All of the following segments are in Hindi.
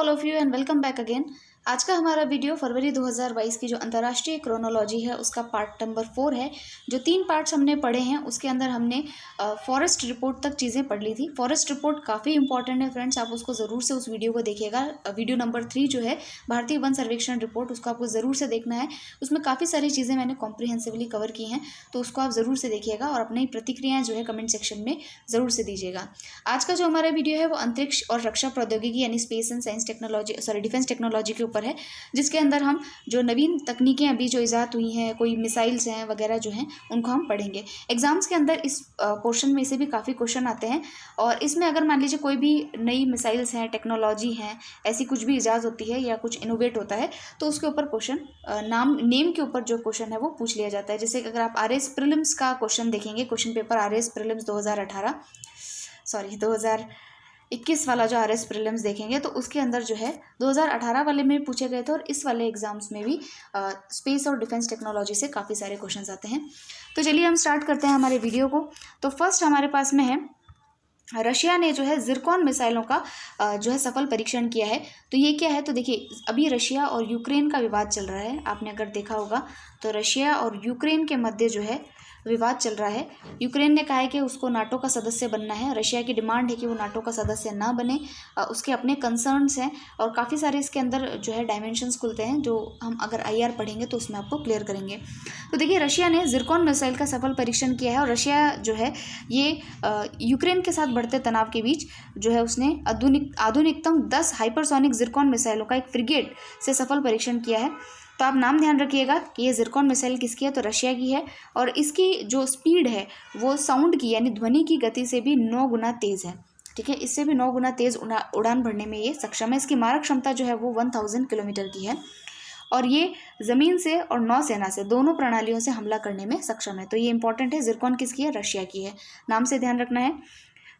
All of you and welcome back again. आज का हमारा वीडियो फरवरी 2022 की जो अंतर्राष्ट्रीय क्रोनोलॉजी है उसका पार्ट नंबर 4 है। जो 3 पार्ट्स हमने पढ़े हैं उसके अंदर हमने फॉरेस्ट रिपोर्ट तक चीज़ें पढ़ ली थी। फॉरेस्ट रिपोर्ट काफ़ी इंपॉर्टेंट है फ्रेंड्स, आप उसको ज़रूर से उस वीडियो को देखिएगा। वीडियो नंबर 3 जो है भारतीय वन सर्वेक्षण रिपोर्ट, उसको आपको ज़रूर से देखना है। उसमें काफ़ी सारी चीज़ें मैंने कॉम्प्रिहेंसिवली कवर की हैं, तो उसको आप ज़रूर से देखिएगा और अपनी प्रतिक्रियाएँ जो है कमेंट सेक्शन में ज़रूर से दीजिएगा। आज का जो हमारा वीडियो है वो अंतरिक्ष और रक्षा प्रौद्योगिकी यानी space and science technology defence technology के ऊपर है, जिसके अंदर हम जो नवीन तकनीकें अभी जो ईजाद हुई हैं, कोई मिसाइल्स हैं वगैरह जो हैं, उनको हम पढ़ेंगे। एग्जाम्स के अंदर इस पोर्शन में से भी काफ़ी क्वेश्चन आते हैं और इसमें अगर मान लीजिए कोई भी नई मिसाइल्स हैं, टेक्नोलॉजी हैं, ऐसी कुछ भी ईजाद होती है या कुछ इनोवेट होता है तो उसके ऊपर क्वेश्चन नेम के ऊपर जो क्वेश्चन है वो पूछ लिया जाता है। जैसे अगर आप आरएस प्रीलिम्स का क्वेश्चन देखेंगे, क्वेश्चन पेपर आरएस प्रीलिम्स 2021 वाला जो आरएस प्रीलिम्स देखेंगे तो उसके अंदर जो है 2018 वाले में पूछे गए थे और इस वाले एग्जाम्स में भी स्पेस और डिफेंस टेक्नोलॉजी से काफ़ी सारे क्वेश्चंस आते हैं। तो चलिए हम स्टार्ट करते हैं हमारे वीडियो को। तो फर्स्ट हमारे पास में है, रशिया ने जो है ज़िरकॉन मिसाइलों का जो है सफल परीक्षण किया है। तो ये क्या है, तो देखिए अभी रशिया और यूक्रेन का विवाद चल रहा है। आपने अगर देखा होगा तो रशिया और यूक्रेन के मध्य जो है विवाद चल रहा है। यूक्रेन ने कहा है कि उसको नाटो का सदस्य बनना है, रशिया की डिमांड है कि वो नाटो का सदस्य ना बने। उसके अपने कंसर्न्स हैं और काफ़ी सारे इसके अंदर जो है डायमेंशंस खुलते हैं, जो हम अगर आईआर पढ़ेंगे तो उसमें आपको क्लियर करेंगे। तो देखिए रशिया ने ज़िरकॉन मिसाइल का सफल परीक्षण किया है और रशिया जो है ये यूक्रेन के साथ बढ़ते तनाव के बीच जो है उसने आधुनिकतम 10 हाइपरसोनिक ज़िरकॉन मिसाइलों का एक फ्रिगेट से सफल परीक्षण किया है। तो आप नाम ध्यान रखिएगा कि ये ज़िरकॉन मिसाइल किसकी है, तो रशिया की है और इसकी जो स्पीड है वो साउंड की यानी ध्वनि की गति से भी 9 गुना तेज़ है। ठीक है, इससे भी 9 गुना तेज़ उड़ान भरने में ये सक्षम है। इसकी मारक क्षमता जो है वो 1000 किलोमीटर की है और ये ज़मीन से और नौसेना से दोनों प्रणालियों से हमला करने में सक्षम है। तो ये इंपॉर्टेंट है, ज़िरकॉन किसकी है, रशिया की है, नाम से ध्यान रखना है।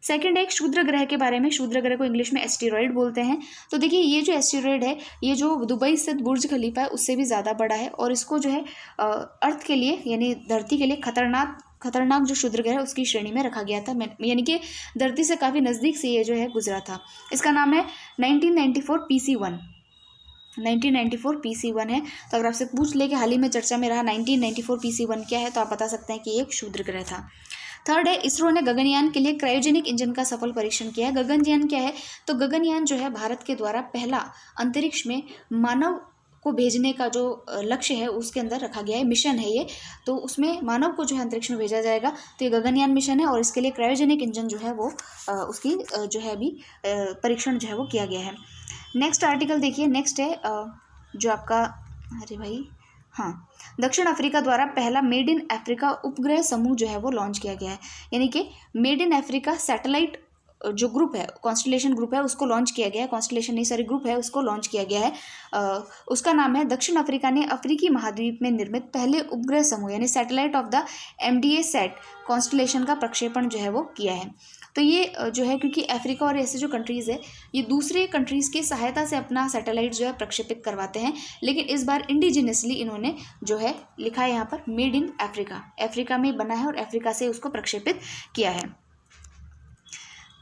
सेकंड है एक क्षुद्र ग्रह के बारे में। क्षुद्र ग्रह को इंग्लिश में एस्टेरॉयड बोलते हैं। तो देखिए ये जो एस्टेरॉयड है ये जो दुबई स्थित बुर्ज खलीफा है उससे भी ज़्यादा बड़ा है और इसको जो है अर्थ के लिए यानी धरती के लिए खतरनाक जो क्षुद्र ग्रह है उसकी श्रेणी में रखा गया था, यानी कि धरती से काफ़ी नज़दीक से ये जो है गुजरा था। इसका नाम है 1994 PC-1। 1994 PC-1 है। तो अगर आपसे पूछ ले कि हाल ही में चर्चा में रहा 1994 PC-1 क्या है तो आप बता सकते हैं कि एक क्षुद्र ग्रह था। थर्ड है इसरो ने गगनयान के लिए क्रायोजेनिक इंजन का सफल परीक्षण किया है। गगनयान क्या है, तो गगनयान जो है भारत के द्वारा पहला अंतरिक्ष में मानव को भेजने का जो लक्ष्य है उसके अंदर रखा गया है, मिशन है ये। तो उसमें मानव को जो है अंतरिक्ष में भेजा जाएगा। तो ये गगनयान मिशन है और इसके लिए क्रायोजेनिक इंजन जो है वो उसकी जो है अभी परीक्षण जो है वो किया गया है। नेक्स्ट आर्टिकल देखिए, नेक्स्ट है जो आपका, अरे भाई हाँ, दक्षिण अफ्रीका द्वारा पहला मेड इन अफ्रीका उपग्रह समूह जो है वो लॉन्च किया गया है। यानी कि मेड इन अफ्रीका सैटेलाइट जो ग्रुप है, कॉन्स्टलेशन ग्रुप है, उसको लॉन्च किया गया है। कॉन्स्टलेशन नहीं सॉरी ग्रुप है, उसको लॉन्च किया गया है। उसका नाम है, दक्षिण अफ्रीका ने अफ्रीकी महाद्वीप में निर्मित पहले उपग्रह समूह यानी satellite of the MDA set constellation का प्रक्षेपण जो है वो किया है। तो ये जो है क्योंकि अफ्रीका और ऐसे जो कंट्रीज़ है ये दूसरे कंट्रीज़ की सहायता से अपना सैटेलाइट जो है प्रक्षेपित करवाते हैं, लेकिन इस बार इंडिजिनियसली इन्होंने जो है लिखा है यहाँ पर मेड इन अफ्रीका, अफ्रीका में बना है और अफ्रीका से उसको प्रक्षेपित किया है।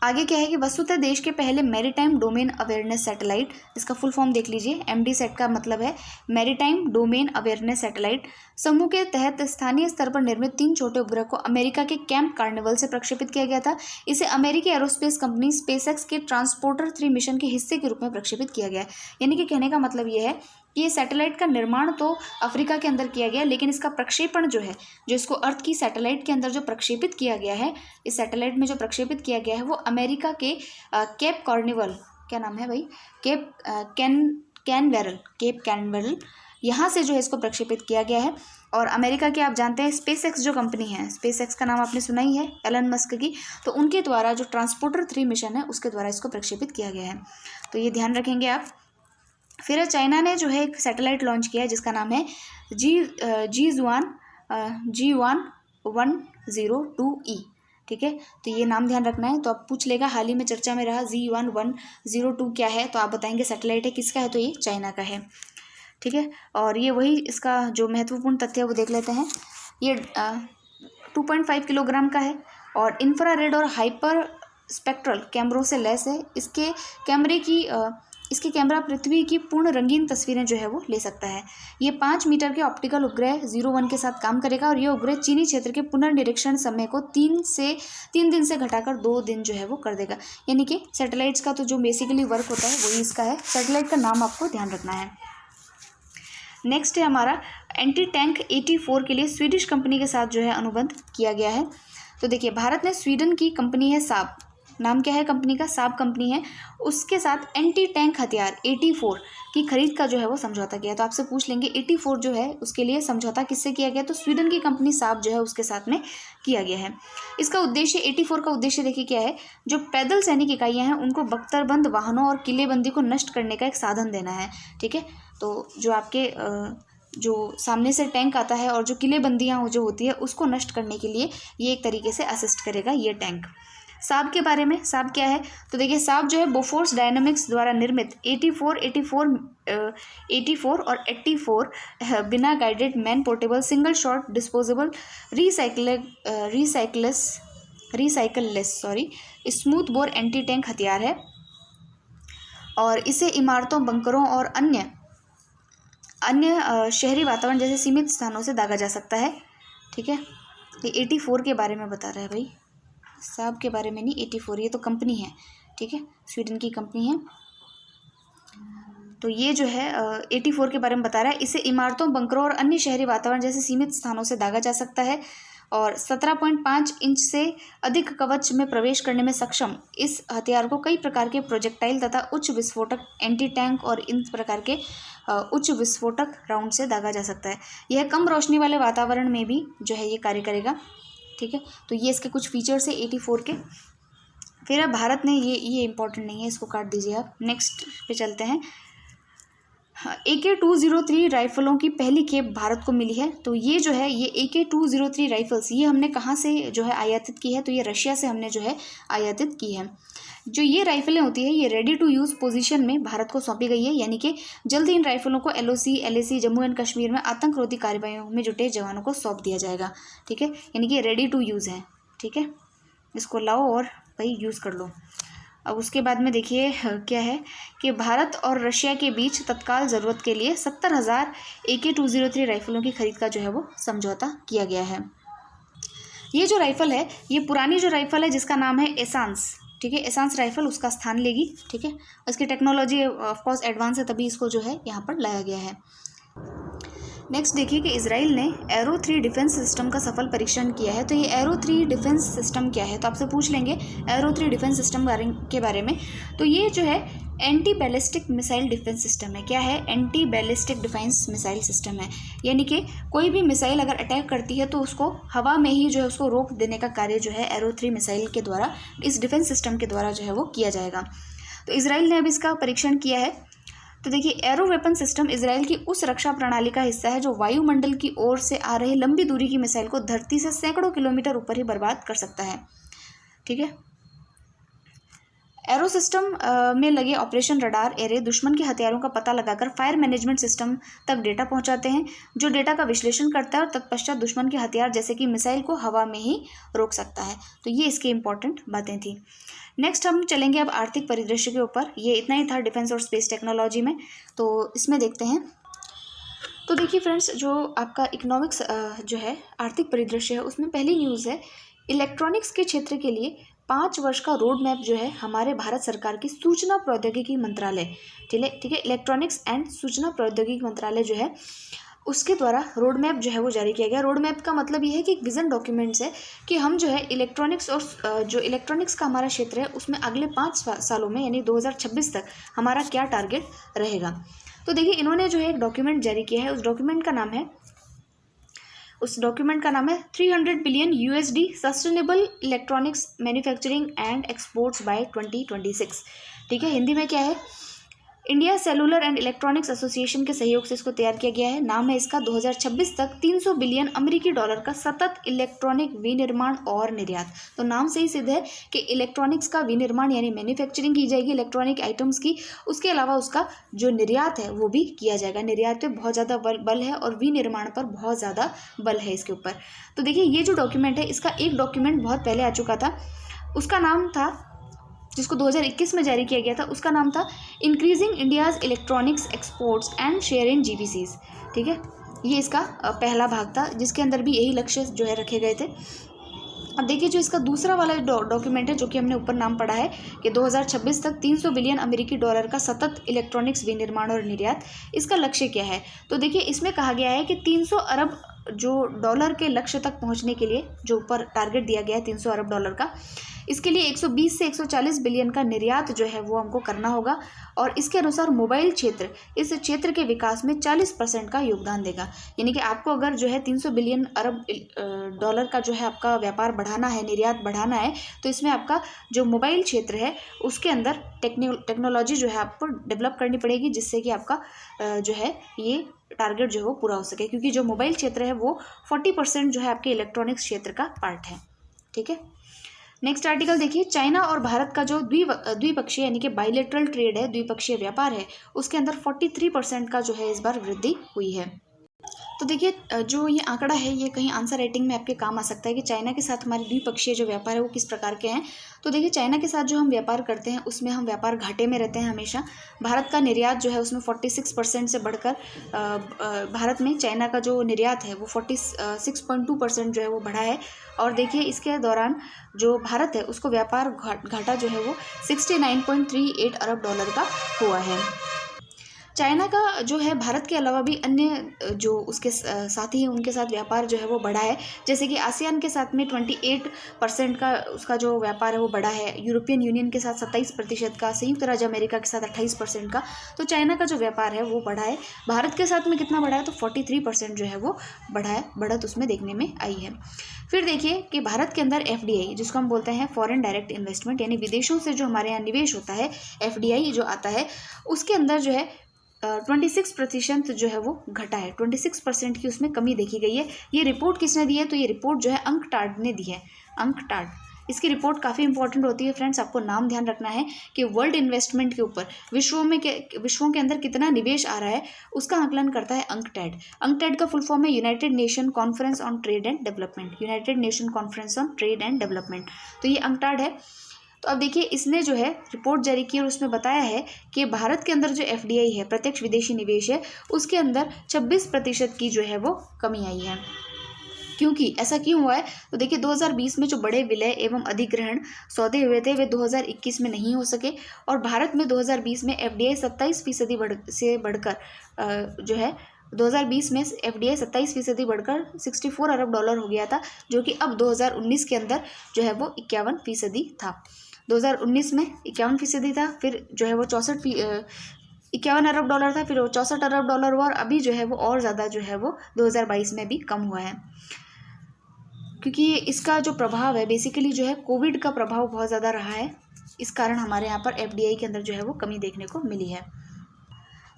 आगे क्या है कि वस्तुतः देश के पहले मैरीटाइम डोमेन अवेयरनेस सैटेलाइट, इसका फुल फॉर्म देख लीजिए, MD सेट का मतलब है मैरीटाइम डोमेन अवेयरनेस सैटेलाइट समूह के तहत स्थानीय स्तर पर निर्मित 3 छोटे उपग्रह को अमेरिका के कैंप कार्निवल से प्रक्षेपित किया गया था। इसे अमेरिकी एरोस्पेस कंपनी स्पेसएक्स के ट्रांसपोर्टर 3 मिशन के हिस्से के रूप में प्रक्षेपित किया गया है। यानी कि कहने का मतलब ये है कि ये सैटेलाइट का निर्माण तो अफ्रीका के अंदर किया गया, लेकिन इसका प्रक्षेपण जो है, जो इसको अर्थ की सैटेलाइट के अंदर जो प्रक्षेपित किया गया है, इस सैटेलाइट में जो प्रक्षेपित किया गया है वो अमेरिका के केप कॉर्निवल, क्या नाम है भाई, केप कैनवेरल यहाँ से जो है इसको प्रक्षेपित किया गया है। और अमेरिका के आप जानते हैं स्पेसएक्स जो कंपनी है, स्पेसएक्स का नाम आपने सुना ही है, एलन मस्क की, तो उनके द्वारा जो ट्रांसपोर्टर 3 मिशन है उसके द्वारा इसको प्रक्षेपित किया गया है। तो ये ध्यान रखेंगे आप। फिर चाइना ने जो है एक सैटेलाइट लॉन्च किया है जिसका नाम है G1-102E। ठीक है, तो ये नाम ध्यान रखना है। तो आप पूछ लेगा हाल ही में चर्चा में रहा G1-102 क्या है, तो आप बताएंगे सैटेलाइट है, किसका है, तो ये चाइना का है। ठीक है, और ये वही इसका जो महत्वपूर्ण तथ्य है वो देख लेते हैं। ये 2.5 किलोग्राम का है और इंफ्रारेड और हाइपर स्पेक्ट्रल कैमरों से लैस है। इसके कैमरे की इसके कैमरा पृथ्वी की पूर्ण रंगीन तस्वीरें जो है वो ले सकता है। ये 5 मीटर के ऑप्टिकल उपग्रह 01 के साथ काम करेगा और ये उपग्रह चीनी क्षेत्र के पुनर्निरीक्षण समय को 3 दिन से घटाकर 2 दिन जो है वो कर देगा। यानी कि सैटेलाइट्स का तो जो बेसिकली वर्क होता है वही इसका है। सैटेलाइट का नाम आपको ध्यान रखना है। नेक्स्ट है हमारा एंटी टैंक 84 के लिए स्वीडिश कंपनी के साथ जो है अनुबंध किया गया है। तो देखिए, भारत ने स्वीडन की कंपनी है साब, नाम क्या है कंपनी का, साब कंपनी है, उसके साथ एंटी टैंक हथियार 84 की खरीद का जो है वो समझौता किया। तो आपसे पूछ लेंगे 84 जो है उसके लिए समझौता किससे किया गया, तो स्वीडन की कंपनी साब जो है उसके साथ में किया गया है। इसका उद्देश्य 84 का उद्देश्य देखिए क्या है, जो पैदल सैनिक इकाइयाँ हैं उनको बख्तरबंद वाहनों और किलेबंदी को नष्ट करने का एक साधन देना है। ठीक है, तो जो आपके जो सामने से टैंक आता है और जो किलेबंदियाँ जो होती है उसको नष्ट करने के लिए ये एक तरीके से असिस्ट करेगा ये टैंक। साब के बारे में, साब क्या है, तो देखिए साब जो है बोफोर्स डायनामिक्स द्वारा निर्मित 84 और 84 बिना guided man portable single shot disposable recoilless smooth bore anti tank हथियार है और इसे इमारतों, बंकरों और अन्य शहरी वातावरण जैसे सीमित स्थानों से दागा जा सकता है। ठीक है, ये 84 के बारे में बता रहा है भाई, साब के बारे में नहीं। 84 ये तो कंपनी है, ठीक है, स्वीडन की कंपनी है। तो ये जो है 84 के बारे में बता रहा है, इसे इमारतों, बंकरों और अन्य शहरी वातावरण जैसे सीमित स्थानों से दागा जा सकता है और 17.5 इंच से अधिक कवच में प्रवेश करने में सक्षम इस हथियार को कई प्रकार के प्रोजेक्टाइल तथा उच्च विस्फोटक एंटी टैंक और इन प्रकार के उच्च विस्फोटक राउंड से दागा जा सकता है। यह कम रोशनी वाले वातावरण में भी जो है ये कार्य करेगा। ठीक है, तो ये इसके कुछ फीचर्स है 84 के। फिर अब भारत ने ये इंपॉर्टेंट नहीं है, इसको काट दीजिए आप। नेक्स्ट पे चलते हैं। AK-203 राइफलों की पहली खेप भारत को मिली है। तो ये जो है ये AK-203 राइफल्स ये हमने कहाँ से जो है आयातित की है, तो ये रशिया से हमने जो है आयातित की है। जो ये राइफलें होती है ये रेडी टू यूज़ पोजीशन में भारत को सौंपी गई है, यानी कि जल्द ही इन राइफलों को LOC, LAC Jammu and Kashmir में आतंकरोधी कार्रवाइयों में जुटे जवानों को सौंप दिया जाएगा। ठीक है, यानी कि रेडी टू यूज़ है। ठीक है, इसको लाओ और भाई यूज़ कर लो। अब उसके बाद में देखिए क्या है कि भारत और रशिया के बीच तत्काल ज़रूरत के लिए 70,000 AK-203 राइफलों की खरीद का जो है वो समझौता किया गया है। ये जो राइफ़ल है ये पुरानी जो राइफ़ल है जिसका नाम है एसांस, ठीक है, एसांस राइफ़ल उसका स्थान लेगी। ठीक है, इसकी टेक्नोलॉजी ऑफकोर्स एडवांस है तभी इसको जो है यहाँ पर लाया गया है। नेक्स्ट देखिए कि इजराइल ने एरो 3 डिफेंस सिस्टम का सफल परीक्षण किया है। तो ये एरो 3 डिफेंस सिस्टम क्या है, तो आपसे पूछ लेंगे एरो 3 डिफेंस सिस्टम के बारे में। तो ये जो है anti ballistic missile defence system है। क्या है, anti ballistic defence missile system है, यानी कि कोई भी मिसाइल अगर अटैक करती है तो उसको हवा में ही जो है उसको रोक देने का कार्य जो है एरो 3 मिसाइल के द्वारा, इस डिफेंस सिस्टम के द्वारा जो है वो किया जाएगा। तो इजराइल ने अब इसका परीक्षण किया है। तो देखिए एरो वेपन सिस्टम इजराइल की उस रक्षा प्रणाली का हिस्सा है जो वायुमंडल की ओर से आ रही लंबी दूरी की मिसाइल को धरती से सैकड़ों किलोमीटर ऊपर ही बर्बाद कर सकता है। ठीक है, एरो सिस्टम में लगे ऑपरेशन रडार एरे दुश्मन के हथियारों का पता लगाकर फायर मैनेजमेंट सिस्टम तक डेटा पहुंचाते हैं, जो डेटा का विश्लेषण करता है और तत्पश्चात दुश्मन के हथियार जैसे कि मिसाइल को हवा में ही रोक सकता है। तो ये इसकी इंपॉर्टेंट बातें थी। नेक्स्ट हम चलेंगे अब आर्थिक परिदृश्य के ऊपर। ये इतना ही था डिफेंस और स्पेस टेक्नोलॉजी में। तो इसमें देखते हैं। तो देखिए फ्रेंड्स, जो आपका इकोनॉमिक्स जो है आर्थिक परिदृश्य है उसमें पहली न्यूज़ है इलेक्ट्रॉनिक्स के क्षेत्र के लिए 5 वर्ष का रोड मैप जो है हमारे भारत सरकार की सूचना प्रौद्योगिकी मंत्रालय, ठीक है, इलेक्ट्रॉनिक्स एंड सूचना प्रौद्योगिकी मंत्रालय जो है उसके द्वारा रोड मैप जो है वो जारी किया गया। रोड मैप का मतलब ये है कि एक विजन डॉक्यूमेंट्स है कि हम जो है इलेक्ट्रॉनिक्स और जो इलेक्ट्रॉनिक्स का हमारा क्षेत्र है उसमें अगले 5 सालों में यानी 2026 तक हमारा क्या टारगेट रहेगा। तो देखिए इन्होंने जो है एक डॉक्यूमेंट जारी किया है, उस डॉक्यूमेंट का नाम है 300 billion USD sustainable electronics manufacturing and exports by 2026। ठीक है, हिंदी में क्या है, India cellular and electronics association के सहयोग से इसको तैयार किया गया है। नाम है इसका 2026 तक 300 बिलियन अमेरिकी डॉलर का सतत इलेक्ट्रॉनिक विनिर्माण और निर्यात। तो नाम से ही सिद्ध है कि इलेक्ट्रॉनिक्स का विनिर्माण यानी मैन्युफैक्चरिंग की जाएगी इलेक्ट्रॉनिक आइटम्स की, उसके अलावा उसका जो निर्यात है वो भी किया जाएगा। निर्यात पे बहुत ज़्यादा बल है और विनिर्माण पर बहुत ज़्यादा बल है इसके ऊपर। तो देखिए ये जो डॉक्यूमेंट है इसका एक डॉक्यूमेंट बहुत पहले आ चुका था, उसका नाम था जिसको 2021 में जारी किया गया था, उसका नाम था increasing India's electronics exports and share in जीबीसीज। ठीक है, ये इसका पहला भाग था, जिसके अंदर भी यही लक्ष्य जो है रखे गए थे। अब देखिए, जो इसका दूसरा वाला डॉक्यूमेंट है, जो कि हमने ऊपर नाम पढ़ा है कि 2026 तक 300 बिलियन अमेरिकी डॉलर का सतत इलेक्ट्रॉनिक्स विनिर्माण और निर्यात, इसका लक्ष्य क्या है? तो देखिए, इसमें कहा गया है कि 300 अरब जो डॉलर के लक्ष्य तक पहुंचने के लिए जो ऊपर टारगेट दिया गया है 300 अरब डॉलर का, इसके लिए 120 से 140 बिलियन का निर्यात जो है वो हमको करना होगा। और इसके अनुसार मोबाइल क्षेत्र इस क्षेत्र के विकास में 40% का योगदान देगा। यानी कि आपको अगर जो है 300 बिलियन अरब डॉलर का जो है आपका व्यापार बढ़ाना है, निर्यात बढ़ाना है, तो इसमें आपका जो मोबाइल क्षेत्र है उसके अंदर टेक्नोलॉजी जो है आपको डेवलप करनी पड़ेगी, जिससे कि आपका जो है ये टारगेट जो है वो पूरा हो सके, क्योंकि जो मोबाइल क्षेत्र है वो 40% जो है आपके इलेक्ट्रॉनिक्स क्षेत्र का पार्ट है। ठीक है, नेक्स्ट आर्टिकल देखिए, चाइना और भारत का जो द्विपक्षीय यानी कि बायलैटरल ट्रेड है, द्विपक्षीय व्यापार है, उसके अंदर 43% का जो है इस बार वृद्धि हुई है। तो देखिए, जो ये आंकड़ा है ये कहीं आंसर राइटिंग में आपके काम आ सकता है कि चाइना के साथ हमारे द्विपक्षीय जो व्यापार है वो किस प्रकार के हैं। तो देखिए, चाइना के साथ जो हम व्यापार करते हैं उसमें हम व्यापार घाटे में रहते हैं हमेशा। भारत का निर्यात जो है उसमें 46% से बढ़कर भारत में चाइना का जो निर्यात है वो 46.2% जो है वो बढ़ा है। और देखिए, इसके दौरान जो भारत है उसको व्यापार घाटा जो है वो 69.38 अरब डॉलर का हुआ है। चाइना का जो है भारत के अलावा भी अन्य जो उसके साथी हैं उनके साथ व्यापार जो है वो बढ़ा है। जैसे कि आसियान के साथ में 28% का उसका जो व्यापार है वो बढ़ा है, यूरोपियन यूनियन के साथ 27% का, संयुक्त राज्य अमेरिका के साथ 28% का। तो चाइना का जो व्यापार है वो बढ़ा है। भारत के साथ में कितना बढ़ा है? तो 43% जो है वो बढ़ा है, बढ़त उसमें देखने में आई है। फिर देखिए कि भारत के अंदर FDI जिसको हम बोलते हैं फॉरेन डायरेक्ट इन्वेस्टमेंट, यानी विदेशों से जो हमारे यहाँ निवेश होता है, FDI जो आता है, उसके अंदर जो है 26% जो है वो घटा है। 26% की उसमें कमी देखी गई है। ये रिपोर्ट किसने दी है? तो ये रिपोर्ट जो है अंकटाड ने दी है, अंकटाड। इसकी रिपोर्ट काफ़ी इंपॉर्टेंट होती है फ्रेंड्स, आपको नाम ध्यान रखना है कि वर्ल्ड इन्वेस्टमेंट के ऊपर विश्वों के अंदर कितना निवेश आ रहा है उसका आकलन करता है अंकटैड। अंकटैड का फुल फॉर्म है United nation conference on trade and development, United nation conference on trade and development. तो ये अंकटैड है। तो अब देखिए, इसने जो है रिपोर्ट जारी की और उसमें बताया है कि भारत के अंदर जो FDI है, प्रत्यक्ष विदेशी निवेश है, उसके अंदर 26% की जो है वो कमी आई है। क्योंकि ऐसा क्यों हुआ है? तो देखिए, 2020 में जो बड़े विलय एवं अधिग्रहण सौदे हुए थे वे 2021 में नहीं हो सके, और भारत में 2020 में FDI 27% से बढ़कर जो है 2020 में FDI 27% बढ़कर 64 अरब डॉलर हो गया था, जो कि अब 2019 के अंदर जो है वो 51% था। 2019 में 51% था, फिर जो है वो 51 अरब डॉलर था, फिर वो 64 अरब डॉलर हुआ, और अभी जो है वो और ज़्यादा जो है वो 2022 में भी कम हुआ है। क्योंकि इसका जो प्रभाव है बेसिकली जो है कोविड का प्रभाव बहुत ज़्यादा रहा है, इस कारण हमारे यहाँ पर FDI के अंदर जो है वो कमी देखने को मिली है।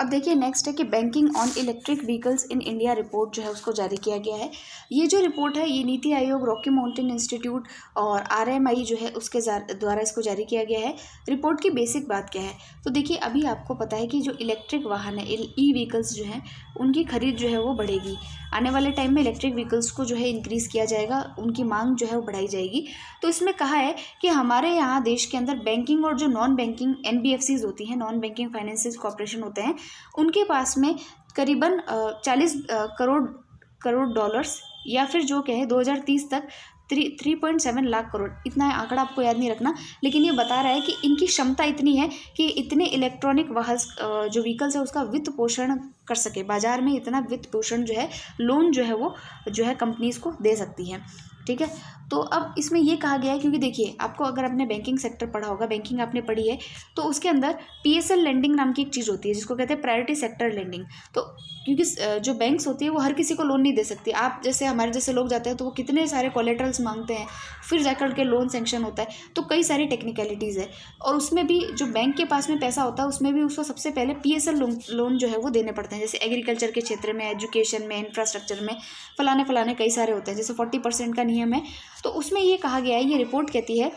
अब देखिए, नेक्स्ट है कि banking on electric vehicles in India report जो है उसको जारी किया गया है। ये जो रिपोर्ट है ये NITI Aayog, Rocky mountain institute और RMI जो है उसके द्वारा इसको जारी किया गया है। रिपोर्ट की बेसिक बात क्या है? तो देखिए, अभी आपको पता है कि जो इलेक्ट्रिक वाहन है, E-व्हीकल्स जो हैं, उनकी खरीद जो है वो बढ़ेगी। आने वाले टाइम में इलेक्ट्रिक व्हीकल्स को जो है इंक्रीज़ किया जाएगा, उनकी मांग जो है वो बढ़ाई जाएगी। तो इसमें कहा है कि हमारे यहाँ देश के अंदर बैंकिंग और जो नॉन बैंकिंग NBFCs होती हैं, नॉन बैंकिंग फाइनेंशियल कॉर्पोरेशन होते हैं, उनके पास में करीबन 40 करोड़ डॉलर्स, या फिर जो कहें 2030 तक 3.7 लाख करोड़, इतना आंकड़ा आपको याद नहीं रखना, लेकिन ये बता रहा है कि इनकी क्षमता इतनी है कि इतने इलेक्ट्रॉनिक वाहन जो व्हीकल्स है उसका वित्त पोषण कर सके। बाजार में इतना वित्त पोषण जो है, लोन जो है वो जो है कंपनीज को दे सकती है। ठीक है, तो अब इसमें ये कहा गया है, क्योंकि देखिए, आपको अगर आपने बैंकिंग सेक्टर पढ़ा होगा, बैंकिंग आपने पढ़ी है, तो उसके अंदर PSL लेंडिंग नाम की एक चीज़ होती है जिसको कहते हैं प्रायोरिटी सेक्टर लेंडिंग। तो क्योंकि जो बैंक्स होती है वो हर किसी को लोन नहीं दे सकती। आप जैसे हमारे जैसे लोग जाते हैं तो वो कितने सारे कोलेटरल्स मांगते हैं, फिर जाकर के लोन सेंक्शन होता है, तो कई सारी टेक्निकलिटीज़ है। और उसमें भी जो बैंक के पास में पैसा होता है उसमें भी उसको सबसे पहले PSL लोन जो है वो देने पड़ते हैं। जैसे एग्रीकल्चर के क्षेत्र में, एजुकेशन में, इंफ्रास्ट्रक्चर में, फलाने कई सारे होते हैं। जैसे 40% का नियम है, तो उसमें ये कहा गया है, ये रिपोर्ट कहती है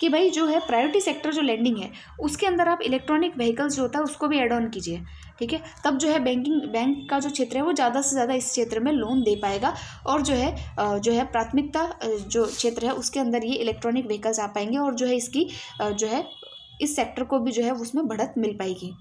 कि भाई जो है प्रायोरिटी सेक्टर जो लेंडिंग है उसके अंदर आप इलेक्ट्रॉनिक व्हीकल्स जो होता है उसको भी ऐड ऑन कीजिए। ठीक है, तब जो है बैंक का जो क्षेत्र है वो ज़्यादा से ज़्यादा इस क्षेत्र में लोन दे पाएगा, और जो है प्राथमिकता जो क्षेत्र है उसके अंदर ये इलेक्ट्रॉनिक व्हीकल्स आ पाएंगे, और जो है इसकी जो है इस सेक्टर को भी जो है उसमें बढ़त मिल पाएगी।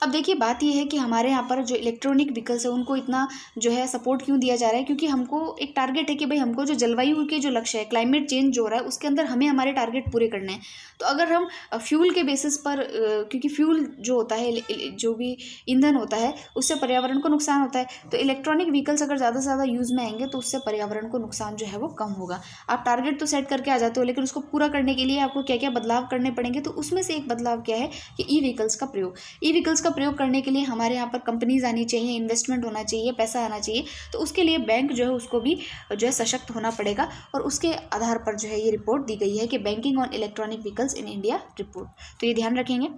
अब देखिए बात यह है कि हमारे यहाँ पर जो इलेक्ट्रॉनिक व्हीकल्स है उनको इतना जो है सपोर्ट क्यों दिया जा रहा है, क्योंकि हमको एक टारगेट है कि भाई हमको जो जलवायु के जो लक्ष्य है, क्लाइमेट चेंज जो हो रहा है उसके अंदर हमें हमारे टारगेट पूरे करने हैं। तो अगर हम फ्यूल के बेसिस पर क्योंकि फ्यूल जो होता है, जो भी ईंधन होता है, उससे पर्यावरण को नुकसान होता है। तो इलेक्ट्रॉनिक व्हीकल्स अगर ज़्यादा से ज़्यादा यूज़ में आएंगे तो उससे पर्यावरण को नुकसान जो है वो कम होगा। आप टारगेट तो सेट करके आ जाते हो, लेकिन उसको पूरा करने के लिए आपको क्या क्या बदलाव करने पड़ेंगे। तो उसमें से एक बदलाव क्या है कि ई व्हीकल्स का प्रयोग। ई व्हीकल्स का प्रयोग करने के लिए हमारे यहाँ पर कंपनीज आनी चाहिए, इन्वेस्टमेंट होना चाहिए, पैसा आना चाहिए। तो उसके लिए बैंक जो है उसको भी जो है सशक्त होना पड़ेगा, और उसके आधार पर जो है ये रिपोर्ट दी गई है कि banking on electronic vehicles in India report. तो ये ध्यान रखेंगे।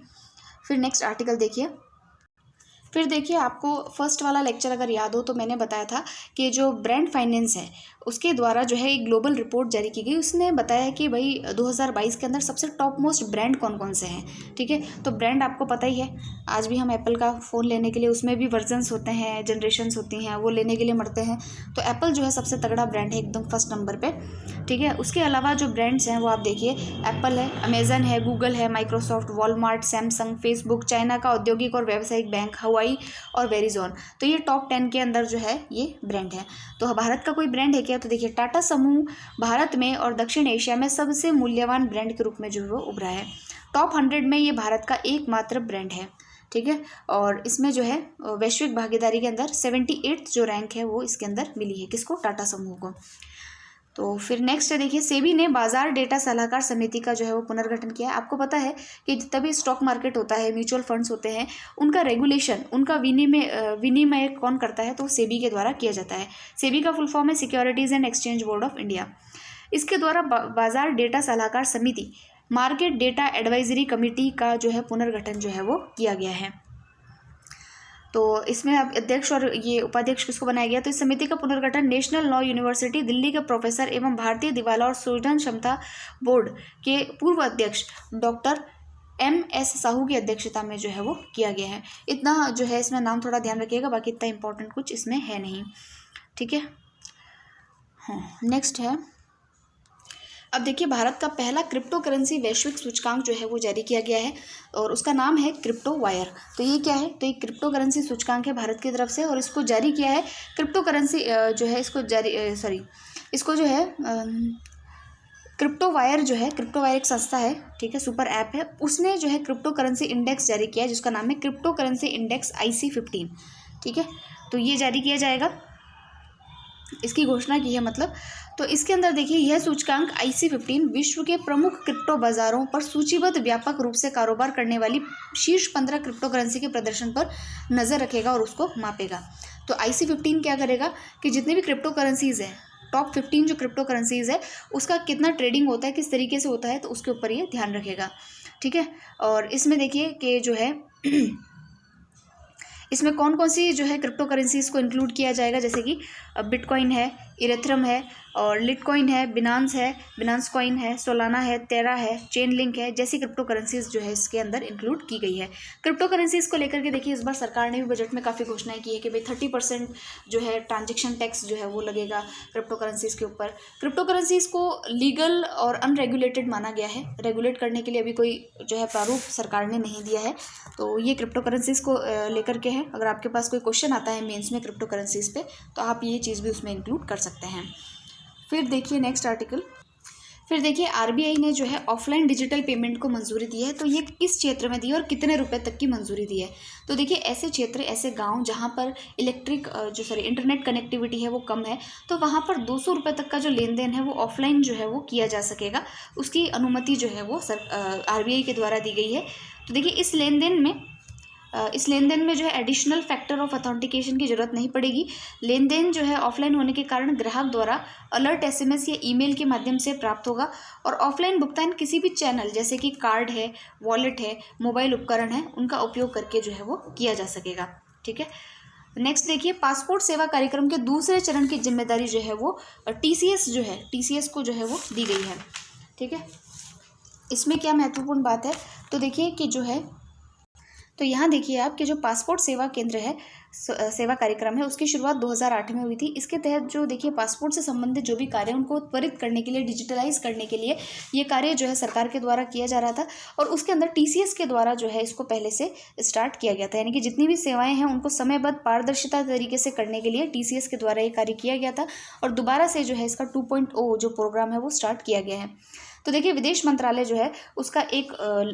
फिर नेक्स्ट आर्टिकल देखिए। फिर देखिए, आपको फर्स्ट वाला लेक्चर अगर याद हो तो मैंने बताया था कि जो ब्रांड फाइनेंस है उसके द्वारा जो है एक ग्लोबल रिपोर्ट जारी की गई। उसने बताया कि भाई 2022 के अंदर सबसे टॉप मोस्ट ब्रांड कौन कौन से हैं। ठीक है, तो ब्रांड आपको पता ही है, आज भी हम एप्पल का फ़ोन लेने के लिए उसमें भी वर्जन्स होते हैं, जनरेशन्स होती हैं, वो लेने के लिए मरते हैं। तो एप्पल जो है सबसे तगड़ा ब्रांड है, एकदम फर्स्ट नंबर पर। ठीक है, उसके अलावा जो ब्रांड्स हैं वो आप देखिए, एप्पल है, अमेजन है, गूगल है, Microsoft, Walmart, Samsung, Facebook, China का औद्योगिक और व्यावसायिक बैंक, हवाई और वेरिजॉन। तो ये टॉप 10 के अंदर जो है ये ब्रांड है। तो भारत का कोई ब्रांड है क्या? तो देखिए, टाटा समूह भारत में और दक्षिण एशिया में सबसे मूल्यवान ब्रांड के रूप में जो है वो उभरा है। टॉप 100 में ये भारत का एकमात्र ब्रांड है। ठीक है, और इसमें जो है वैश्विक भागीदारी के अंदर 78 जो रैंक है वो इसके अंदर मिली है। किसको? टाटा समूह को। तो फिर नेक्स्ट है देखिए, सेबी ने बाजार डेटा सलाहकार समिति का जो है वो पुनर्गठन किया है। आपको पता है कि जितना भी स्टॉक मार्केट होता है, म्यूचुअल फंड्स होते हैं, उनका रेगुलेशन, उनका विनिमय कौन करता है? तो सेबी के द्वारा किया जाता है। सेबी का फुल फॉर्म है securities and exchange board of India. इसके द्वारा बाजार डेटा सलाहकार समिति, मार्केट डेटा एडवाइजरी कमेटी का जो है पुनर्गठन जो है वो किया गया है। तो इसमें अब अध्यक्ष और ये उपाध्यक्ष किसको बनाया गया? तो इस समिति का पुनर्गठन नेशनल लॉ यूनिवर्सिटी दिल्ली के प्रोफेसर एवं भारतीय दिवाला और सृजन क्षमता बोर्ड के पूर्व अध्यक्ष डॉक्टर MS साहू की अध्यक्षता में जो है वो किया गया है। इतना जो है इसमें नाम थोड़ा ध्यान रखिएगा, बाकी इतना इंपॉर्टेंट कुछ इसमें है नहीं। ठीक है, हाँ, नेक्स्ट है। अब देखिए, भारत का पहला क्रिप्टो करेंसी वैश्विक सूचकांक जो है वो जारी किया गया है, और उसका नाम है क्रिप्टो वायर। तो ये क्या है? तो ये क्रिप्टो करेंसी सूचकांक है भारत की तरफ से, और इसको जारी किया है क्रिप्टो करेंसी जो है इसको जो है क्रिप्टो वायर जो है, क्रिप्टो वायर एक संस्था है, ठीक है, सुपर ऐप है, उसने जो है क्रिप्टो करेंसी इंडेक्स जारी किया है जिसका नाम है क्रिप्टो करेंसी इंडेक्स IC15। ठीक है, तो ये जारी किया जाएगा, इसकी घोषणा की है मतलब। तो इसके अंदर देखिए, यह सूचकांक IC15 विश्व के प्रमुख क्रिप्टो बाजारों पर सूचीबद्ध व्यापक रूप से कारोबार करने वाली शीर्ष 15 क्रिप्टो करेंसी के प्रदर्शन पर नज़र रखेगा और उसको मापेगा। तो IC15 क्या करेगा कि जितने भी क्रिप्टो करेंसीज़ हैं, टॉप 15 जो क्रिप्टो करेंसीज़ है, उसका कितना ट्रेडिंग होता है, किस तरीके से होता है, तो उसके ऊपर ये ध्यान रखेगा। ठीक है, और इसमें देखिए कि जो है इसमें कौन कौन सी जो है क्रिप्टो करेंसीज़ को इंक्लूड किया जाएगा, जैसे कि बिटकॉइन है, इरेथ्रम है, और लिटकॉइन है, बिनांस कॉइन है, सोलाना है, तेरा है, चेन लिंक है, जैसी क्रिप्टो करेंसीज़ जो है इसके अंदर इंक्लूड की गई है। क्रिप्टो करेंसीज़ को लेकर के देखिए, इस बार सरकार ने भी बजट में काफ़ी घोषणाएं की है कि भाई 30% जो है ट्रांजेक्शन टैक्स जो है वो लगेगा क्रिप्टो करेंसीज़ के ऊपर। क्रिप्टो करेंसीज़ को लीगल और अनरेगुलेटेड माना गया है, रेगुलेट करने के लिए अभी कोई जो है प्रारूप सरकार ने नहीं दिया है। तो ये क्रिप्टो करेंसीज़ को लेकर के है। अगर आपके पास कोई क्वेश्चन आता है मेंस में क्रिप्टो करेंसीज़ पे, तो आप ये चीज़ भी उसमें इंक्लूड कर सकते हैं। फिर देखिए नेक्स्ट आर्टिकल। फिर देखिए, RBI ने जो है ऑफलाइन डिजिटल पेमेंट को मंजूरी दी है। तो ये किस क्षेत्र में दी है और कितने रुपए तक की मंजूरी दी है? तो देखिए, ऐसे क्षेत्र, ऐसे गांव जहां पर इंटरनेट कनेक्टिविटी है वो कम है, तो वहां पर 200 रुपये तक का जो लेन देन है वो ऑफलाइन जो है वो किया जा सकेगा। उसकी अनुमति जो है वो RBI के द्वारा दी गई है। तो देखिए, इस लेन देन में जो है एडिशनल फैक्टर ऑफ अथेंटिकेशन की ज़रूरत नहीं पड़ेगी। लेन देन जो है ऑफलाइन होने के कारण ग्राहक द्वारा अलर्ट SMS या ईमेल के माध्यम से प्राप्त होगा, और ऑफलाइन भुगतान किसी भी चैनल जैसे कि कार्ड है, वॉलेट है, मोबाइल उपकरण है, उनका उपयोग करके जो है वो किया जा सकेगा। ठीक है, नेक्स्ट देखिए, पासपोर्ट सेवा कार्यक्रम के दूसरे चरण की जिम्मेदारी जो है वो TCS को जो है वो दी गई है। ठीक है, इसमें क्या महत्वपूर्ण बात है? तो देखिए कि जो है तो यहाँ देखिए आप कि जो पासपोर्ट सेवा केंद्र है, सेवा कार्यक्रम है, उसकी शुरुआत 2008 में हुई थी। इसके तहत जो देखिए पासपोर्ट से संबंधित जो भी कार्य उनको त्वरित करने के लिए, डिजिटलाइज करने के लिए ये कार्य जो है सरकार के द्वारा किया जा रहा था। और उसके अंदर TCS के द्वारा जो है इसको पहले से स्टार्ट किया गया था, यानी कि जितनी भी सेवाएं हैं उनको समयबद्ध पारदर्शिता तरीके से करने के लिए TCS के द्वारा ये कार्य किया गया था। और दोबारा से जो है इसका 2.0 जो प्रोग्राम है वो स्टार्ट किया गया है। तो देखिए विदेश मंत्रालय जो है उसका एक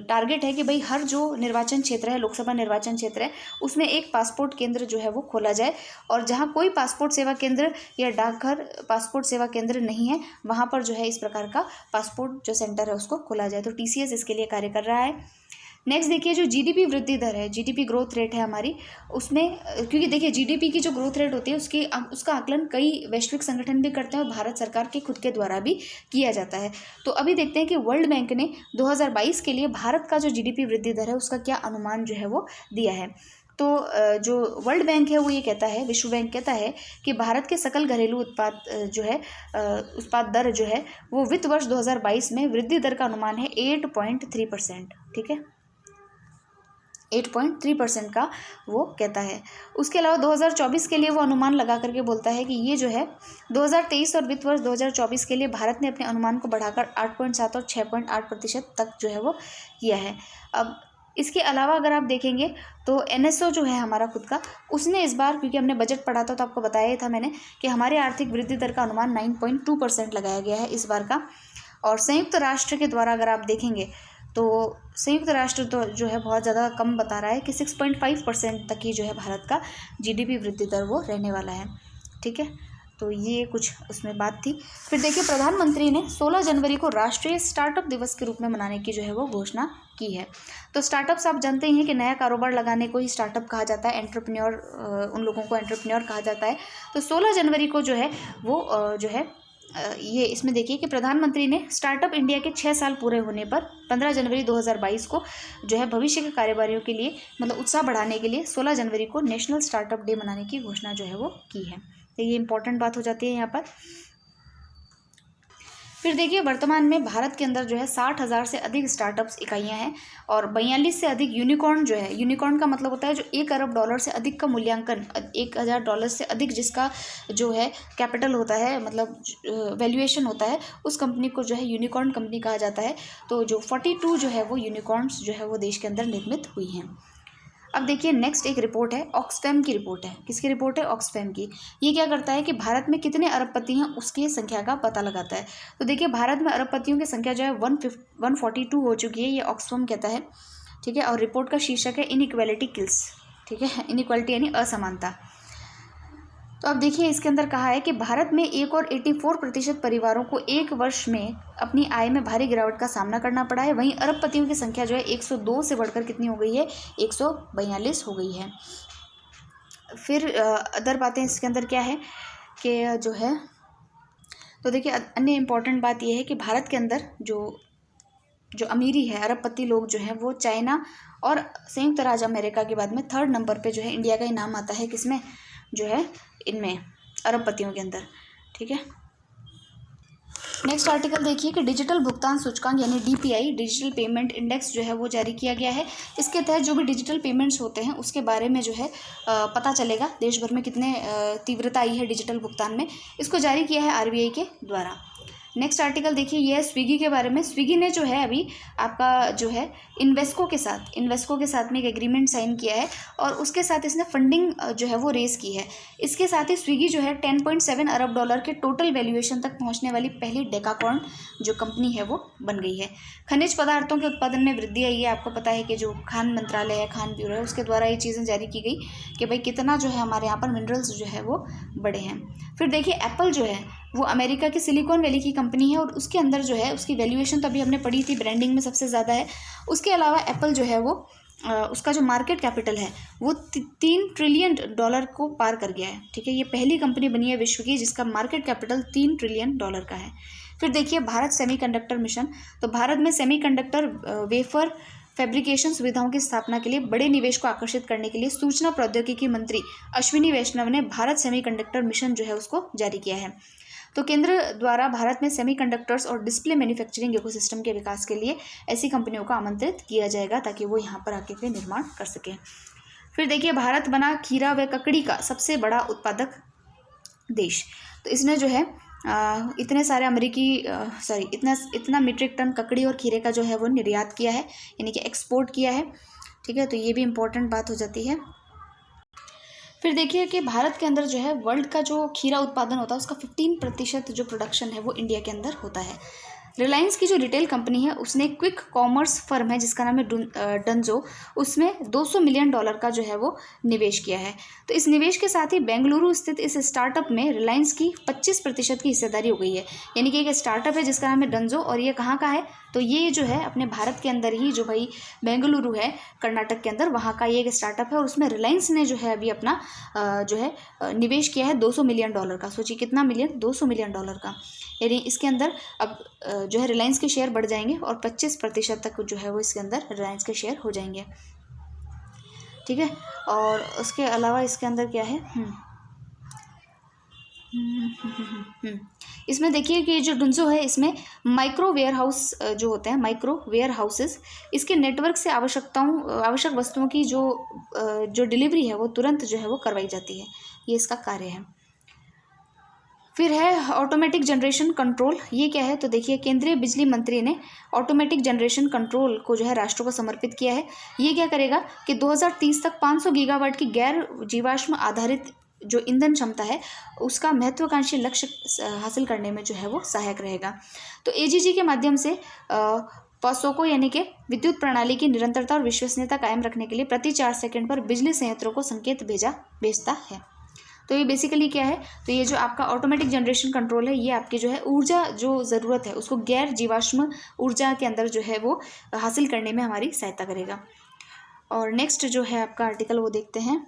टारगेट है कि भाई हर जो निर्वाचन क्षेत्र है, लोकसभा निर्वाचन क्षेत्र है, उसमें एक पासपोर्ट केंद्र जो है वो खोला जाए। और जहां कोई पासपोर्ट सेवा केंद्र या डाकघर पासपोर्ट सेवा केंद्र नहीं है, वहां पर जो है इस प्रकार का पासपोर्ट जो सेंटर है उसको खोला जाए। तो TCS इसके लिए कार्य कर रहा है। नेक्स्ट देखिए जो GDP वृद्धि दर है, GDP ग्रोथ रेट है हमारी, उसमें क्योंकि देखिए GDP की जो ग्रोथ रेट होती है उसका आकलन कई वैश्विक संगठन भी करते हैं और भारत सरकार के खुद के द्वारा भी किया जाता है। तो अभी देखते हैं कि वर्ल्ड बैंक ने 2022 के लिए भारत का जो GDP वृद्धि दर है उसका क्या अनुमान जो है वो दिया है। तो जो वर्ल्ड बैंक है वो ये कहता है, विश्व बैंक कहता है कि भारत के सकल घरेलू उत्पाद जो है उत्पाद दर जो है वो वित्त वर्ष 2022 में वृद्धि दर का अनुमान है 8.3%। ठीक है, 8.3% का वो कहता है। उसके अलावा 2024 के लिए वो अनुमान लगा करके बोलता है कि ये जो है 2023 और वित्त वर्ष 2024 के लिए भारत ने अपने अनुमान को बढ़ाकर 8.7 और 6.8% तक जो है वो किया है। अब इसके अलावा अगर आप देखेंगे तो NSO जो है हमारा खुद का, उसने इस बार, क्योंकि हमने बजट पढ़ा था तो आपको बताया ही था मैंने कि हमारे आर्थिक वृद्धि दर का अनुमान 9.2% लगाया गया है इस बार का। और संयुक्त राष्ट्र के द्वारा अगर आप देखेंगे तो संयुक्त राष्ट्र तो जो है बहुत ज़्यादा कम बता रहा है कि 6.5% तक ही जो है भारत का GDP वृद्धि दर वो रहने वाला है। ठीक है, तो ये कुछ उसमें बात थी। फिर देखिए प्रधानमंत्री ने 16 जनवरी को राष्ट्रीय स्टार्टअप दिवस के रूप में मनाने की जो है वो घोषणा की है। तो स्टार्टअप्स आप जानते ही हैं कि नया कारोबार लगाने को ही स्टार्टअप कहा जाता है, एंटरप्रेन्योर, उन लोगों को एंटरप्रेन्योर कहा जाता है। तो 16 जनवरी को जो है वो जो है ये इसमें देखिए कि प्रधानमंत्री ने स्टार्टअप इंडिया के 6 साल पूरे होने पर 15 जनवरी 2022 को जो है भविष्य के कारोबारियों के लिए मतलब उत्साह बढ़ाने के लिए 16 जनवरी को नेशनल स्टार्टअप डे मनाने की घोषणा जो है वो की है। तो ये इंपॉर्टेंट बात हो जाती है यहाँ पर। फिर देखिए वर्तमान में भारत के अंदर जो है 60,000 से अधिक स्टार्टअप्स इकाइयाँ हैं और 42 से अधिक यूनिकॉर्न जो है, यूनिकॉर्न का मतलब होता है जो $1 अरब से अधिक का मूल्यांकन, $1,000 से अधिक जिसका जो है कैपिटल होता है, मतलब वैल्यूएशन होता है, उस कंपनी को जो है यूनिकॉर्न कंपनी कहा जाता है। तो जो 42 जो है वो यूनिकॉर्न्स जो है वो देश के अंदर निर्मित हुई हैं। अब देखिए नेक्स्ट एक रिपोर्ट है, ऑक्सफैम की रिपोर्ट है। किसकी रिपोर्ट है? ऑक्सफैम की। ये क्या करता है कि भारत में कितने अरबपति हैं उसकी संख्या का पता लगाता है। तो देखिए भारत में अरबपतियों की संख्या जो है 142 हो चुकी है, ये ऑक्सफैम कहता है। ठीक है, और रिपोर्ट का शीर्षक है इनइक्वालिटी किल्स। ठीक है, इनइक्वालिटी यानी असमानता। तो अब देखिए इसके अंदर कहा है कि भारत में 84% परिवारों को एक वर्ष में अपनी आय में भारी गिरावट का सामना करना पड़ा है। वहीं अरबपतियों की संख्या जो है 102 से बढ़कर कितनी हो गई है? 142 हो गई है। फिर अदर बातें इसके अंदर क्या है कि जो है, तो देखिए अन्य इम्पॉर्टेंट बात यह है कि भारत के अंदर जो अमीरी है, अरबपति लोग जो हैं वो चाइना और संयुक्त राज्य अमेरिका के बाद में 3rd नंबर पे जो है इंडिया का ही नाम आता है। किसमें? जो है इनमें अरबपतियों के अंदर। ठीक है, नेक्स्ट आर्टिकल देखिए कि डिजिटल भुगतान सूचकांक यानी DPI, डिजिटल पेमेंट इंडेक्स जो है वो जारी किया गया है। इसके तहत जो भी डिजिटल पेमेंट्स होते हैं उसके बारे में जो है पता चलेगा देश भर में कितने तीव्रता आई है डिजिटल भुगतान में। इसको जारी किया है RBI के द्वारा। नेक्स्ट आर्टिकल देखिए, ये है स्विगी के बारे में। स्विगी ने जो है अभी आपका जो है इन्वेस्को के साथ में एक एग्रीमेंट साइन किया है और उसके साथ इसने फंडिंग जो है वो रेज़ की है। इसके साथ ही स्विगी जो है $10.7 अरब के टोटल वैल्यूएशन तक पहुंचने वाली पहली डेकाकॉर्न जो कंपनी है वो बन गई है। खनिज पदार्थों के उत्पादन में वृद्धि आई है। आपको पता है कि जो खान मंत्रालय है, खान ब्यूरो है, उसके द्वारा ये चीज़ें जारी की गई कि भाई कितना जो है हमारे यहाँ पर मिनरल्स जो है वो बढ़े हैं। फिर देखिए एप्पल जो है वो अमेरिका की सिलिकॉन वैली की कंपनी है और उसके अंदर जो है उसकी वैल्यूएशन तो अभी हमने पढ़ी थी, ब्रांडिंग में सबसे ज़्यादा है। उसके अलावा एप्पल जो है वो उसका जो मार्केट कैपिटल है वो $3 ट्रिलियन को पार कर गया है। ठीक है, ये पहली कंपनी बनी है विश्व की जिसका मार्केट कैपिटल $3 ट्रिलियन का है। फिर देखिए भारत सेमीकंडक्टर मिशन। तो भारत में सेमीकंडक्टर वेफर फैब्रिकेशन सुविधाओं की स्थापना के लिए बड़े निवेश को आकर्षित करने के लिए सूचना प्रौद्योगिकी मंत्री अश्विनी वैष्णव ने भारत सेमीकंडक्टर मिशन जो है उसको जारी किया है। तो केंद्र द्वारा भारत में सेमीकंडक्टर्स और डिस्प्ले मैन्युफैक्चरिंग इकोसिस्टम के विकास के लिए ऐसी कंपनियों को आमंत्रित किया जाएगा ताकि वो यहाँ पर आके फिर निर्माण कर सकें। फिर देखिए, भारत बना खीरा व ककड़ी का सबसे बड़ा उत्पादक देश। तो इसने जो है इतने सारे इतना मीट्रिक टन ककड़ी और खीरे का जो है वो निर्यात किया है, यानी कि एक्सपोर्ट किया है। ठीक है, तो ये भी इम्पोर्टेंट बात हो जाती है। फिर देखिए कि भारत के अंदर जो है वर्ल्ड का जो खीरा उत्पादन होता है उसका 15% जो प्रोडक्शन है वो इंडिया के अंदर होता है। रिलायंस की जो रिटेल कंपनी है उसने क्विक कॉमर्स फर्म है जिसका नाम है डंजो, उसमें $200 मिलियन का जो है वो निवेश किया है। तो इस निवेश के साथ ही बेंगलुरु स्थित इस स्टार्टअप में रिलायंस की 25% की हिस्सेदारी हो गई है। यानी कि एक स्टार्टअप है जिसका नाम है डंजो, और ये कहाँ का है, तो ये जो है अपने भारत के अंदर ही, जो भाई बेंगलुरु है कर्नाटक के अंदर, वहाँ का ये एक स्टार्टअप है और उसमें रिलायंस ने जो है अभी अपना जो है निवेश किया है $200 मिलियन का। सोचिए कितना मिलियन, $200 मिलियन का। यानी इसके अंदर अब जो है रिलायंस के शेयर बढ़ जाएंगे और 25% तक जो है वो इसके अंदर रिलायंस के शेयर हो जाएंगे। ठीक है, और उसके अलावा इसके अंदर क्या है, इसमें देखिए कि जो डुंजो है इसमें माइक्रो वेयर हाउस जो होते हैं, माइक्रो वेयर हाउसेस, इसके नेटवर्क से आवश्यक वस्तुओं की जो डिलीवरी है वो तुरंत जो है वो करवाई जाती है। ये इसका कार्य है। फिर है ऑटोमेटिक जनरेशन कंट्रोल। ये क्या है, तो देखिए केंद्रीय बिजली मंत्री ने ऑटोमेटिक जनरेशन कंट्रोल को जो है राष्ट्र को समर्पित किया है। ये क्या करेगा कि 2030 तक 500 गीगावाट की गैर जीवाश्म आधारित जो ईंधन क्षमता है उसका महत्वाकांक्षी लक्ष्य हासिल करने में जो है वो सहायक रहेगा। तो एजीजी के माध्यम से पॉसोको यानी कि विद्युत प्रणाली की निरंतरता और विश्वसनीयता कायम रखने के लिए प्रति 4 सेकंड पर बिजली संयंत्रों को संकेत भेजता है। तो ये बेसिकली क्या है, तो ये जो आपका ऑटोमेटिक जनरेशन कंट्रोल है ये आपकी जो है ऊर्जा जो ज़रूरत है उसको गैर जीवाश्म ऊर्जा के अंदर जो है वो हासिल करने में हमारी सहायता करेगा। और नेक्स्ट जो है आपका आर्टिकल वो देखते हैं।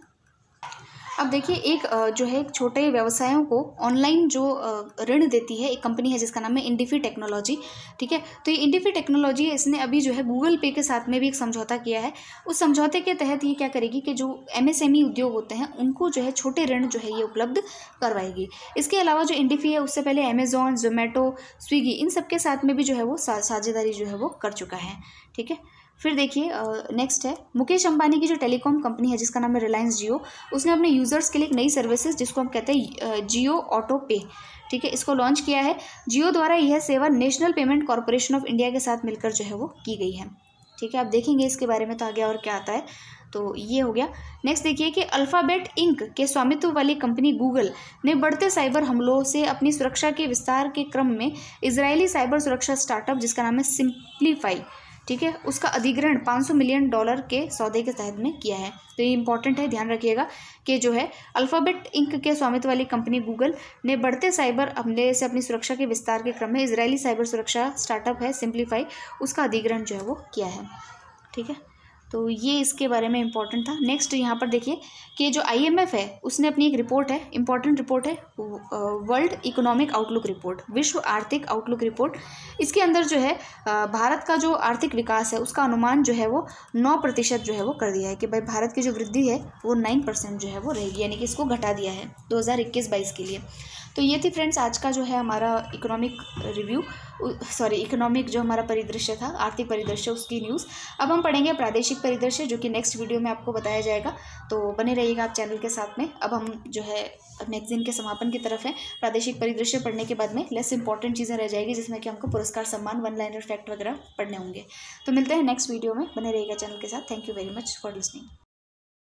अब देखिए एक जो है छोटे व्यवसायों को ऑनलाइन जो ऋण देती है एक कंपनी है जिसका नाम है इंडिफी टेक्नोलॉजी। ठीक है, तो ये इंडिफी टेक्नोलॉजी है, इसने अभी जो है गूगल पे के साथ में भी एक समझौता किया है। उस समझौते के तहत ये क्या करेगी कि जो MSME उद्योग होते हैं उनको जो है छोटे ऋण जो है ये उपलब्ध करवाएगी। इसके अलावा जो इंडिफी है उससे पहले अमेजोन, जोमेटो, स्विगी इन सब के साथ में भी जो है वो साझेदारी जो है वो कर चुका है। ठीक है, फिर देखिए नेक्स्ट है मुकेश अंबानी की जो टेलीकॉम कंपनी है जिसका नाम है रिलायंस जियो, उसने अपने यूज़र्स के लिए एक नई सर्विसेज जिसको हम कहते हैं जियो ऑटो पे, ठीक है, इसको लॉन्च किया है। जियो द्वारा यह सेवा national payment corporation of India के साथ मिलकर जो है वो की गई है। ठीक है, आप देखेंगे इसके बारे में तो आगे और क्या आता है। तो ये हो गया। नेक्स्ट देखिए कि अल्फ़ाबेट इंक के स्वामित्व वाली कंपनी गूगल ने बढ़ते साइबर हमलों से अपनी सुरक्षा के विस्तार के क्रम में इजरायली साइबर सुरक्षा स्टार्टअप जिसका नाम है सिंप्लीफाई, ठीक है, उसका अधिग्रहण $500 मिलियन के सौदे के तहत में किया है। तो ये इंपॉर्टेंट है, ध्यान रखिएगा कि जो है अल्फ़ाबेट इंक के स्वामित्व वाली कंपनी गूगल ने बढ़ते साइबर हमले से अपनी सुरक्षा के विस्तार के क्रम में इजरायली साइबर सुरक्षा स्टार्टअप है सिंप्लीफाई, उसका अधिग्रहण जो है वो किया है। ठीक है, तो ये इसके बारे में इम्पोर्टेंट था। नेक्स्ट यहाँ पर देखिए कि जो IMF है उसने अपनी एक रिपोर्ट है, इंपॉर्टेंट रिपोर्ट है, वर्ल्ड इकोनॉमिक आउटलुक रिपोर्ट, विश्व आर्थिक आउटलुक रिपोर्ट। इसके अंदर जो है भारत का जो आर्थिक विकास है उसका अनुमान जो है वो 9% जो है वो कर दिया है कि भाई भारत की जो वृद्धि है वो 9% जो है वो रहेगी, यानी कि इसको घटा दिया है 2021-22 के लिए। तो ये थी फ्रेंड्स आज का जो है हमारा इकोनॉमिक रिव्यू, इकोनॉमिक जो हमारा परिदृश्य था, आर्थिक परिदृश्य, उसकी न्यूज़। अब हम पढ़ेंगे प्रादेशिक परिदृश्य जो कि नेक्स्ट वीडियो में आपको बताया जाएगा, तो बने रहिएगा आप चैनल के साथ में। अब हम जो है मैगजीन के समापन की तरफ है। प्रादेशिक परिदृश्य पढ़ने के बाद में लेस इंपॉर्टेंट चीज़ें रह जाएगी जिसमें कि हमको पुरस्कार, सम्मान, वन लाइनर फैक्ट वगैरह पढ़ने होंगे। तो मिलते हैं नेक्स्ट वीडियो में, बने रहिएगा चैनल के साथ। Thank you very much for listening.